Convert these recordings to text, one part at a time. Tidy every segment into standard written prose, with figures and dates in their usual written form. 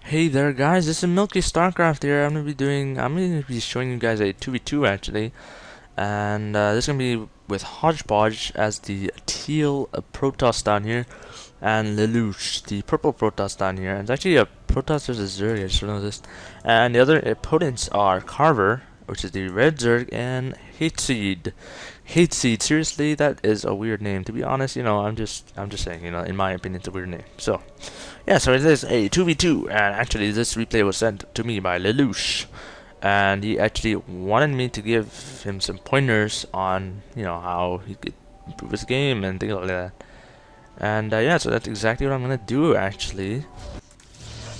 Hey there guys, this is Milky Starcraft here. I'm gonna be showing you guys a 2v2 actually. And this is gonna be with HodgePodge as the teal Protoss down here, and LeLouch, the purple Protoss down here. And it's actually a Protoss versus Zerg, I just noticed. And the other opponents are Karver, which is the red Zerg, and Hateseed. Hateseed, seriously, that is a weird name. To be honest, I'm just saying, in my opinion, it's a weird name. So yeah, so it is a 2v2, and actually this replay was sent to me by LeLouch, and he actually wanted me to give him some pointers on, how he could improve his game and things like that. And yeah, so that's exactly what I'm gonna do actually.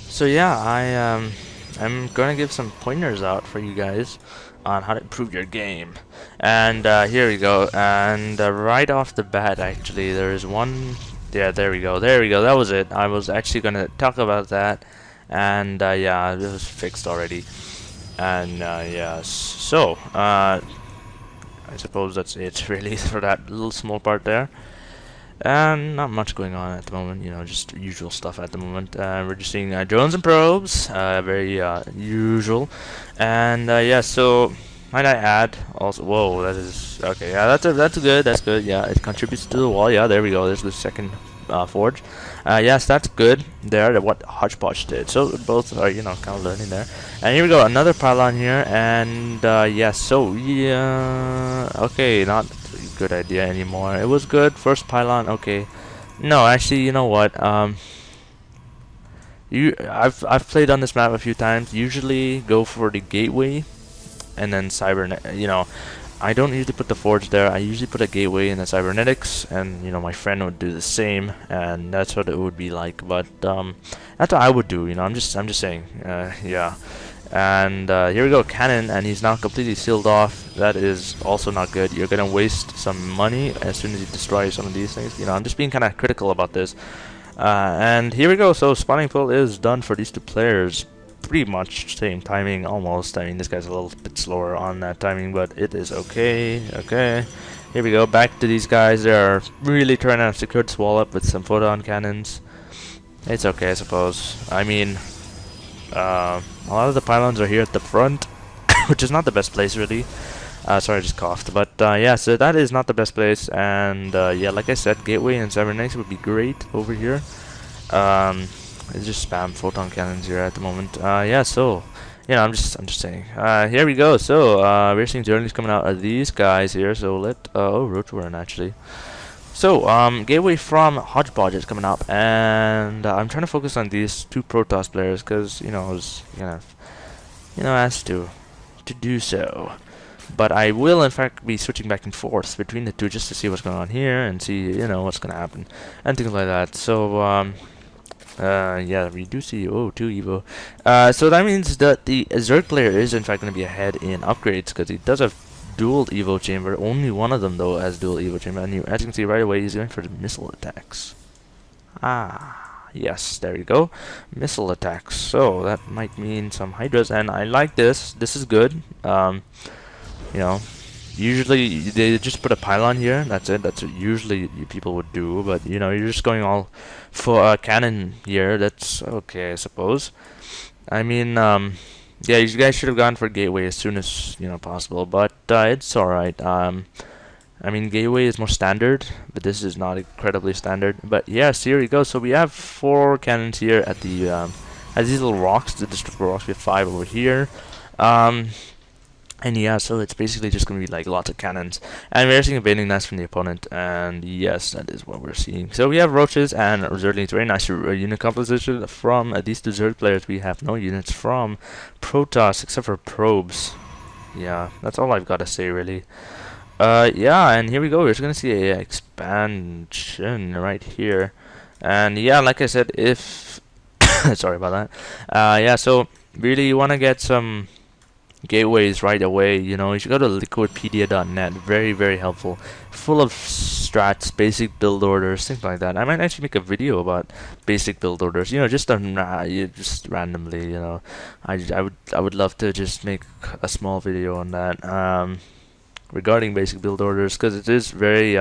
So yeah, I'm gonna give some pointers out for you guys on how to improve your game. And here we go. And right off the bat, actually, there is one. Yeah, there we go. There we go. That was it. I was actually gonna talk about that, and yeah, it was fixed already. And yeah, so I suppose that's it really for that little small part there. And not much going on at the moment, just usual stuff at the moment. We're just seeing drones and probes, very usual. And yeah, so might I add also? Whoa, that is okay. Yeah, that's good. That's good. Yeah, it contributes to the wall. Yeah, there we go. There's the second forge. Yes, that's good. There, what HodgePodge did. So both are kind of learning there. And here we go, another pylon here. And yeah, so yeah, okay, not a good idea anymore. It was good first pylon. Okay, no, actually, you know what? I've played on this map a few times. Usually go for the gateway and then cybernet. I don't usually put the forge there. I usually put a gateway in the cybernetics, and my friend would do the same, and that's what it would be like. But that's what I would do. I'm just saying. Yeah. And here we go, cannon, and he's now completely sealed off. That is also not good. You're gonna waste some money as soon as you destroy some of these things. I'm just being kind of critical about this. And here we go. So spawning pool is done for these two players. Pretty much same timing, almost. I mean, this guy's a little bit slower on that timing, but it is okay. Okay, here we go. Back to these guys. They are really trying to secure this wall up with some photon cannons. It's okay, I suppose. I mean, a lot of the pylons are here at the front, which is not the best place, really. Sorry, I just coughed. But yeah, so that is not the best place. And yeah, like I said, gateway and cybernetics would be great over here. It's just spam photon cannons here at the moment. Yeah, so I'm just saying. Here we go. So we're seeing journeys coming out of these guys here. So oh, roach run actually. So gateway from HodgePodge is coming up, and I'm trying to focus on these two Protoss players because I was kind of asked to do so. But I will in fact be switching back and forth between the two just to see what's going on here and see what's gonna happen and things like that. So yeah, we do see 2 Evo. So that means that the Zerg player is in fact going to be ahead in upgrades because he does have dual Evo chamber. Only one of them though has dual Evo chamber, and as you can see right away, he's going for the missile attacks. Ah, yes, there you go, missile attacks. So that might mean some Hydras, and I like this. This is good. Usually they just put a pylon here. That's it. That's what usually people would do. But you're just going all for a cannon here. That's okay, I suppose. I mean, yeah, you guys should have gone for gateway as soon as possible. But it's all right. I mean, gateway is more standard, but this is not incredibly standard. But yes, here we go. So we have 4 cannons here at the at these little rocks, the destructible rocks. We have 5 over here. And yeah, so it's basically just going to be like lots of cannons. And we're seeing a baiting nest from the opponent. And yes, that is what we're seeing. So we have roaches and Zerglings. Very nice unit composition from these two Zerg players. We have no units from Protoss except for probes. Yeah, that's all I've got to say really. Yeah, and here we go. We're just going to see a expansion right here. And yeah, like I said, if... sorry about that. Yeah, so really you want to get some gateways right away. You should go to liquidpedia.net. Very, very helpful, full of strats, basic build orders, things like that. I might actually make a video about basic build orders, just just randomly. I would love to just make a small video on that regarding basic build orders, because it is very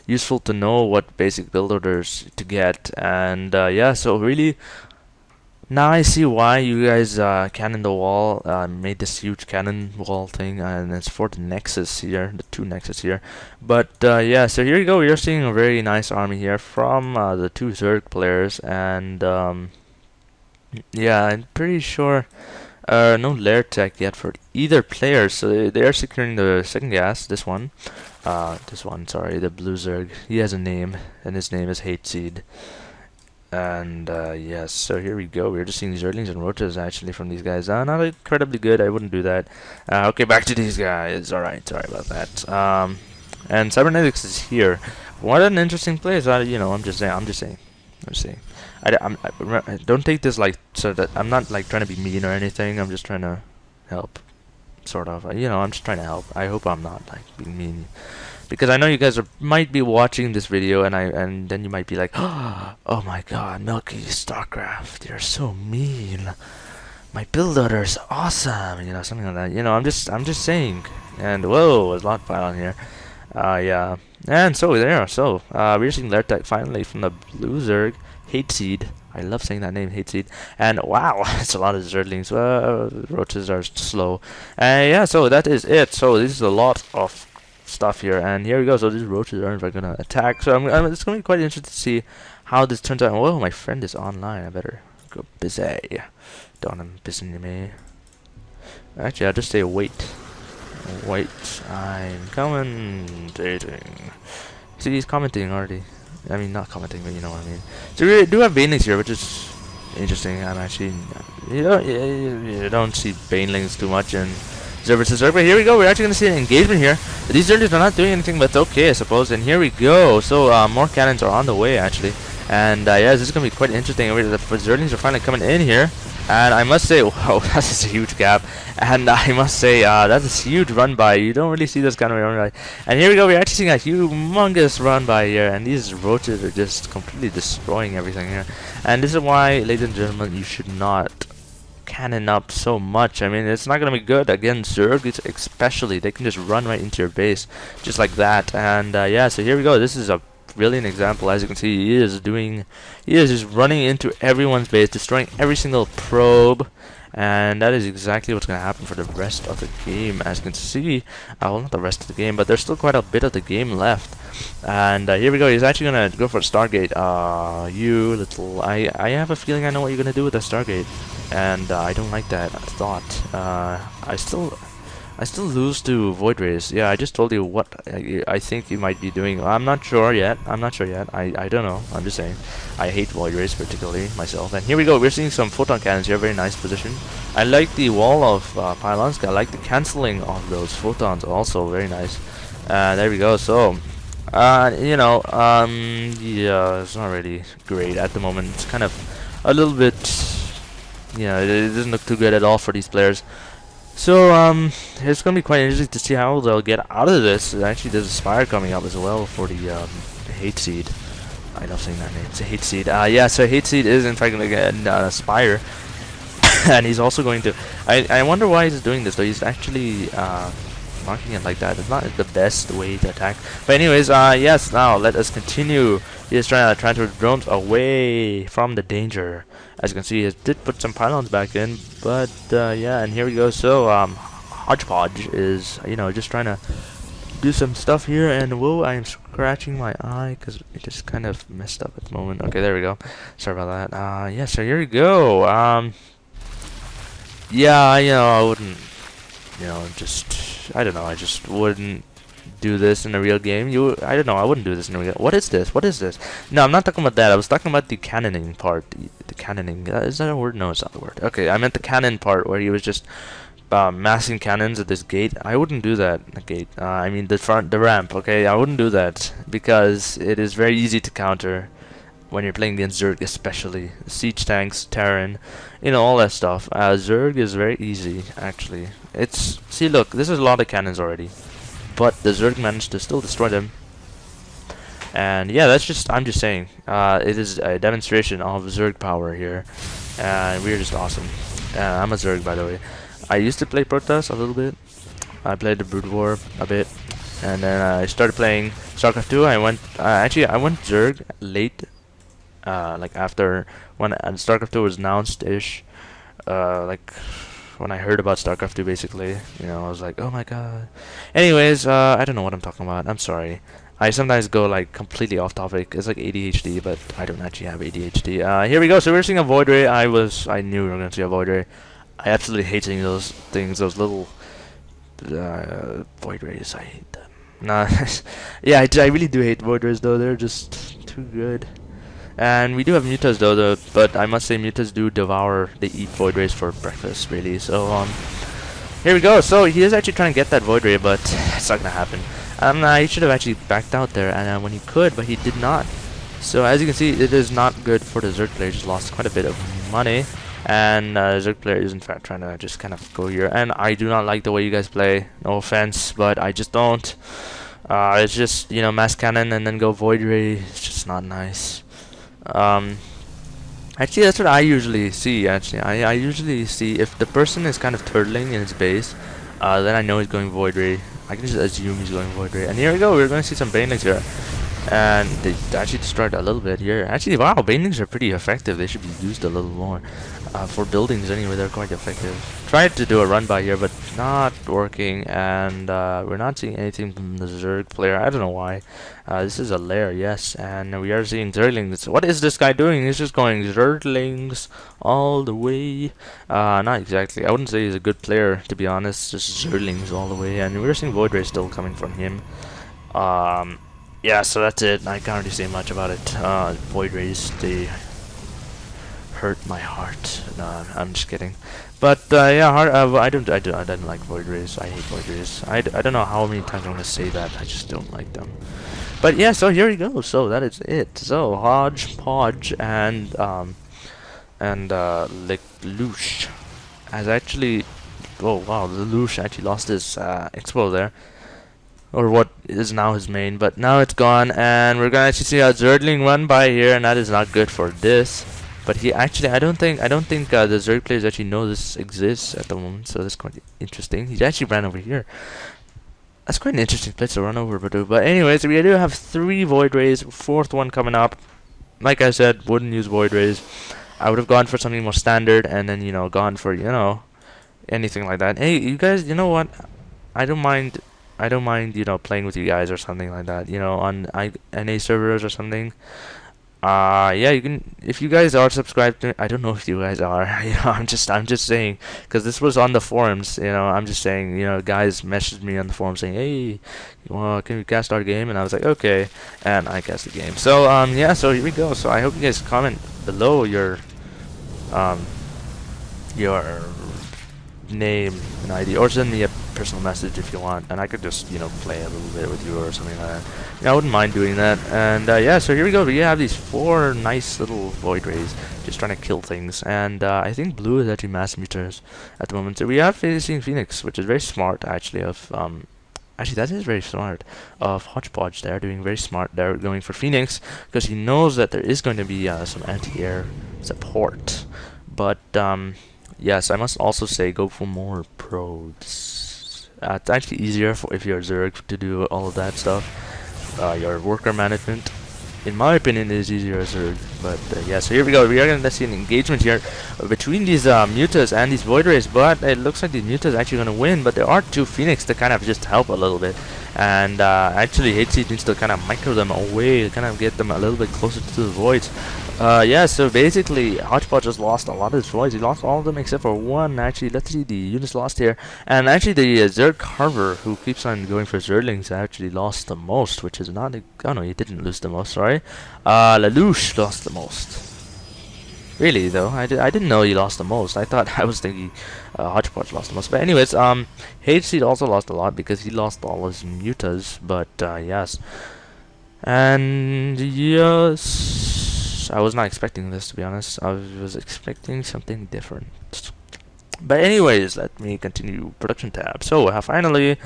useful to know what basic build orders to get. And yeah, so really Now I see why you guys cannon the wall, made this huge cannon wall thing, and it's for the Nexus here, the two Nexus here. But yeah, so here you go. You're seeing a very nice army here from the two Zerg players, and yeah, I'm pretty sure no lair tech yet for either player. So they are securing the second gas. This one, sorry, the blue Zerg. He has a name, and his name is Hateseed. And yes, so here we go. We're just seeing these Earthlings and Roaches actually from these guys. Not incredibly good. I wouldn't do that. Okay, back to these guys. Alright, sorry about that. And Cybernetics is here. What an interesting place. You know, I'm just saying. I don't take this like so that I'm not like trying to be mean or anything. I'm just trying to help, sort of. You know, I'm just trying to help. I hope I'm not like being mean, because I know you guys might be watching this video, and then you might be like, oh my God, Milky Starcraft, you're so mean. My build order is awesome, you know, something like that. You know, I'm just saying. And whoa, there's a lot of pylon here. Yeah, and so there. So we're seeing lair tech finally from the blue Zerg, Hateseed. I love saying that name, Hateseed. And wow, it's a lot of Zerglings. Roaches are slow. Yeah, so that is it. So this is a lot of stuff here, and here we go. So these roaches aren't gonna attack. So it's gonna be quite interesting to see how this turns out. Whoa, my friend is online. I better go busy. Don't I'm busy me. Actually, I'll just say wait. Wait, I'm commentating. See, he's commenting already. I mean, not commenting, but you know what I mean. So we do have banelings here, which is interesting. I'm actually, you don't see banelings too much in Zerg vs Zerg, but here we go. We're actually going to see an engagement here. These Zerglings are not doing anything, but it's okay, I suppose. And here we go. So more cannons are on the way, actually. And yeah, this is going to be quite interesting. The Zerglings are finally coming in here. And I must say, wow, that's a huge gap. And I must say, that's a huge run by. You don't really see this kind of run by. And here we go. We're actually seeing a humongous run by here. And these roaches are just completely destroying everything here. And this is why, ladies and gentlemen, you should not cannon up so much. I mean, it's not going to be good against Zerg, especially. They can just run right into your base, just like that. And yeah, so here we go. This is a brilliant example. As you can see, he is just running into everyone's base, destroying every single probe, and that is exactly what's going to happen for the rest of the game. As you can see, well, not the rest of the game, but there's still quite a bit of the game left. And here we go. He's actually going to go for a Stargate. You little, I have a feeling I know what you're going to do with the Stargate, and I don't like that thought. I still lose to Void Rays. Yeah, I just told you what I think you might be doing. I'm not sure yet. I don't know. I'm just saying. I hate Void Rays particularly myself. And here we go. We're seeing some photon cannons here. Very nice position. I like the wall of pylons. I like the canceling of those photons also. Very nice. There we go. So, you know, yeah, it's not really great at the moment. It's kind of a little bit, you know, it doesn't look too good at all for these players. So it's gonna be quite interesting to see how they'll get out of this. Actually, there's a Spire coming up as well for the Hateseed. I love saying that name. It's a Hateseed. Yeah, so Hateseed is in fact gonna get a Spire, and he's also going to. I wonder why he's doing this though. He's actually marking it like that. It's not the best way to attack. But anyways, yes. Now let us continue. He's trying to transfer drones away from the danger. As you can see, he did put some pylons back in, but yeah, and here we go. So HodgePodge is, you know, just trying to do some stuff here, and whoa, I am scratching my eye because it just kind of messed up at the moment. Okay, there we go. Sorry about that. Yeah, so here we go. Yeah, you know, I wouldn't, you know, I don't know, I just wouldn't do this in a real game. I don't know, I wouldn't do this in a real. What is this? No, I'm not talking about that. I was talking about the cannoning part. The cannoning, is that a word? No, it's not a word. Okay, I meant the cannon part where he was just massing cannons at this gate. I wouldn't do that. The gate, I mean the ramp. Okay, I wouldn't do that because it is very easy to counter when you're playing against Zerg, especially siege tanks, Terran, you know, all that stuff. Zerg is very easy actually. See, look, this is a lot of cannons already, but the Zerg managed to still destroy them. And yeah, I'm just saying, it is a demonstration of Zerg power here, and we're just awesome. I'm a Zerg, by the way. I used to play Protoss a little bit. I played the Brood War a bit, and then I started playing Starcraft 2. I went Zerg late, like after when StarCraft 2 was announced-ish, like when I heard about StarCraft 2, basically, you know, I was like, oh my god. Anyways, I don't know what I'm talking about. I'm sorry. I sometimes go like completely off topic. It's like ADHD, but I don't actually have ADHD. Here we go. So we're seeing a Void Ray. I knew we were gonna see a Void Ray. I absolutely hate seeing those things, those little Void Rays. I hate them. Nah, yeah, I really do hate Void Rays though. They're just too good. And we do have mutas though, but I must say mutas do devour, they eat Void Rays for breakfast, really. So here we go. So he is actually trying to get that Void Ray, but it's not gonna happen. He should have actually backed out there, and when he could, but he did not. So as you can see, it is not good for the Zerg player. Just lost quite a bit of money, and Zerg player is in fact trying to just kind of go here. And I do not like the way you guys play. No offense, but I just don't. It's just, you know, mass cannon and then go Void Ray. It's just not nice. Actually, that's what I usually see. Actually, I usually see if the person is kind of turtling in his base, then I know he's going Void Ray. I can just assume he's going Void Ray. And here we go. We're going to see some Banelings here, and they actually destroyed a little bit here. Actually, wow, Banelings are pretty effective. They should be used a little more for buildings anyway. They're quite effective. Tried to do a run by here, but not working. And we're not seeing anything from the Zerg player. I don't know why. This is a lair, yes, and we are seeing Zerglings. What is this guy doing? He's just going Zerglings all the way. Not exactly. I wouldn't say he's a good player, to be honest. Just Zerglings all the way, and we're seeing Void Ray still coming from him. Yeah, so that's it. I can't really say much about it. Void Rays, they hurt my heart. No, I'm just kidding. But yeah, I don't like Void Rays. I hate Void Rays. I don't know how many times I'm gonna say that. I just don't like them. But yeah, so here we go. So that is it. So HodgePodge and LeLouch has actually. Oh wow, LeLouch actually lost his expo there, or what is now his main, but now it's gone, and we're gonna actually see a Zergling run by here, and that is not good for this. But he actually, I don't think the Zerg players actually know this exists at the moment, so that's quite interesting. He actually ran over here. That's quite an interesting place to run over, but anyways, we do have 3 Void Rays, 4th one coming up. Like I said, wouldn't use Void Rays. I would have gone for something more standard, and then, you know, gone for, you know, anything like that. Hey, you guys, you know what? I don't mind, you know, playing with you guys or something like that, you know, on NA servers or something. Yeah, you can, if you guys are subscribed to, I don't know if you guys are, you know, I'm just saying, because this was on the forums, you know, I'm just saying, you know, guys messaged me on the forum saying, hey, can we cast our game? And I was like, okay, and I cast the game. So, yeah, so here we go. So I hope you guys comment below your name and ID, or send me a personal message if you want, and I could just, you know, play a little bit with you or something like that. Yeah, I wouldn't mind doing that. And yeah, so here we go. We have these 4 nice little Void Rays just trying to kill things, and I think blue is actually mass mutas at the moment. So we are facing Phoenix, which is very smart actually of actually that is very smart of HodgePodge. They're doing very smart. They're going for Phoenix because he knows that there is going to be some anti-air support. But yes, I must also say go for more probes. It's actually easier if you're a Zerg to do all of that stuff. Your worker management, in my opinion, is easier as Zerg. But yeah, so here we go. We are going to see an engagement here between these mutas and these Void Rays. But it looks like these mutas are actually going to win. But there are 2 Phoenix to kind of just help a little bit. And actually, Hateseed needs to kind of micro them away, kind of get them a little bit closer to the Voids. Yeah, so basically, HodgePodge just lost a lot of his Voids. He lost all of them except for 1. Actually, let's see the units lost here. And actually, the Zerg Karver, who keeps on going for Zerglings, actually lost the most, which is not. Oh no, he didn't lose the most. Sorry. LeLouch lost the most. Really though, I didn't know he lost the most. I was thinking HodgePodge lost the most. But anyways, Hateseed also lost a lot because he lost all his mutas. But yes, and yes, I was not expecting this, to be honest. I was expecting something different. But anyways, let me continue production tab. So finally,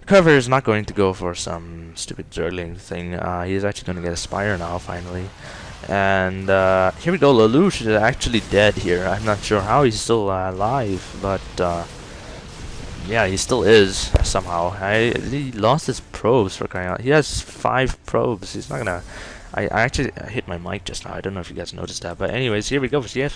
Karver is not going to go for some stupid Zergling thing. He is actually going to get a Spire now, finally. And here we go. LeLouch is actually dead here. I'm not sure how he's still alive, but yeah, he still is somehow. He lost his probes, for crying out. He has 5 probes. He's not gonna. I actually hit my mic just now. I don't know if you guys noticed that. But anyways, here we go. See ya.